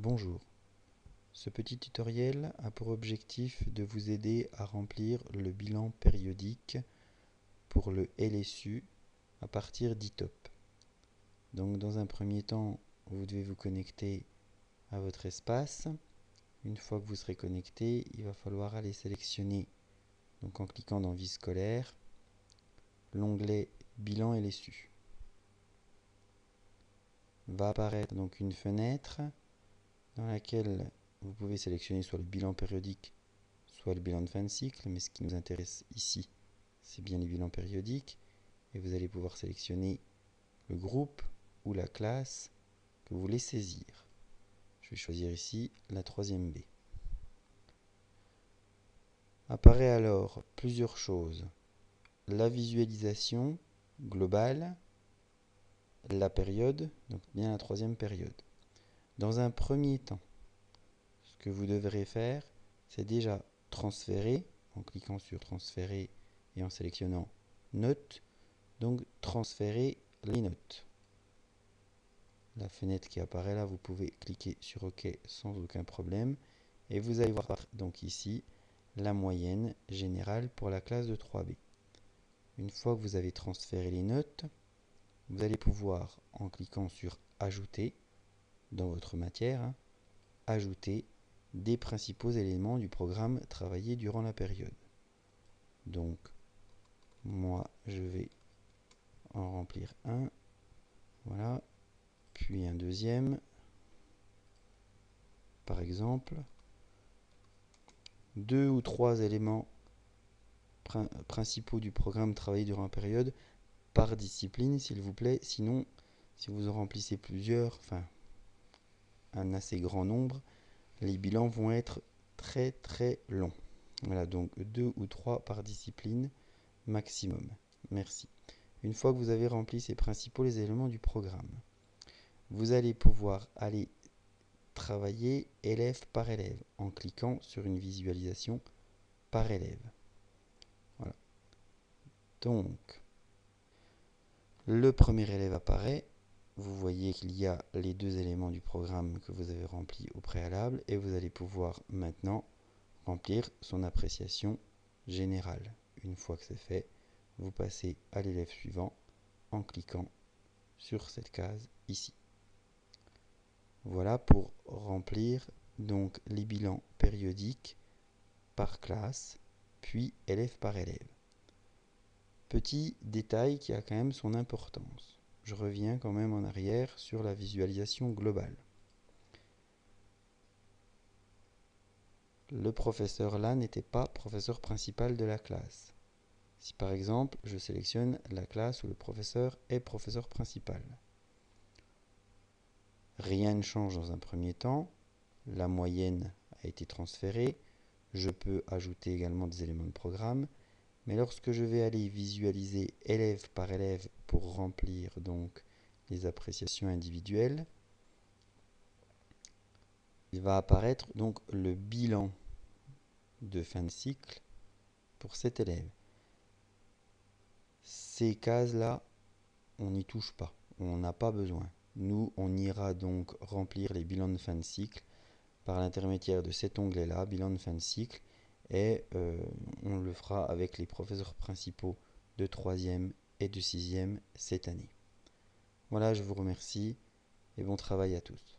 Bonjour, ce petit tutoriel a pour objectif de vous aider à remplir le bilan périodique pour le LSU à partir d'ITOP. Donc dans un premier temps, vous devez vous connecter à votre espace. Une fois que vous serez connecté, il va falloir aller sélectionner, donc en cliquant dans Vie scolaire, l'onglet Bilan LSU. Va apparaître donc une fenêtre dans laquelle vous pouvez sélectionner soit le bilan périodique, soit le bilan de fin de cycle, mais ce qui nous intéresse ici, c'est bien les bilans périodiques, et vous allez pouvoir sélectionner le groupe ou la classe que vous voulez saisir. Je vais choisir ici la 3e B. Apparaît alors plusieurs choses. La visualisation globale, la période, donc bien la 3e période. Dans un premier temps, ce que vous devrez faire, c'est déjà transférer, en cliquant sur transférer et en sélectionnant notes, donc transférer les notes. La fenêtre qui apparaît là, vous pouvez cliquer sur OK sans aucun problème et vous allez voir donc ici la moyenne générale pour la classe de 3B. Une fois que vous avez transféré les notes, vous allez pouvoir, en cliquant sur ajouter dans votre matière, ajouter des principaux éléments du programme travaillé durant la période. Donc moi je vais en remplir un, voilà, puis un deuxième, par exemple, 2 ou 3 éléments principaux du programme travaillé durant la période par discipline, s'il vous plaît. Sinon, si vous en remplissez plusieurs, enfin un assez grand nombre, les bilans vont être très longs. Voilà, donc 2 ou 3 par discipline maximum. Merci. Une fois que vous avez rempli ces principaux éléments du programme, vous allez pouvoir aller travailler élève par élève en cliquant sur une visualisation par élève. Voilà. Donc, le premier élève apparaît. Vous voyez qu'il y a les 2 éléments du programme que vous avez remplis au préalable et vous allez pouvoir maintenant remplir son appréciation générale. Une fois que c'est fait, vous passez à l'élève suivant en cliquant sur cette case ici. Voilà pour remplir donc les bilans périodiques par classe, puis élève par élève. Petit détail qui a quand même son importance. Je reviens quand même en arrière sur la visualisation globale. Le professeur là n'était pas professeur principal de la classe. Si par exemple je sélectionne la classe où le professeur est professeur principal, rien ne change dans un premier temps. La moyenne a été transférée. Je peux ajouter également des éléments de programme. Mais lorsque je vais aller visualiser élève par élève pour remplir donc les appréciations individuelles, il va apparaître donc le bilan de fin de cycle pour cet élève. Ces cases-là, on n'y touche pas, on n'a pas besoin. Nous, on ira donc remplir les bilans de fin de cycle par l'intermédiaire de cet onglet-là, bilan de fin de cycle, et on le fera avec les professeurs principaux de 3e et de 6e cette année. Voilà, je vous remercie et bon travail à tous.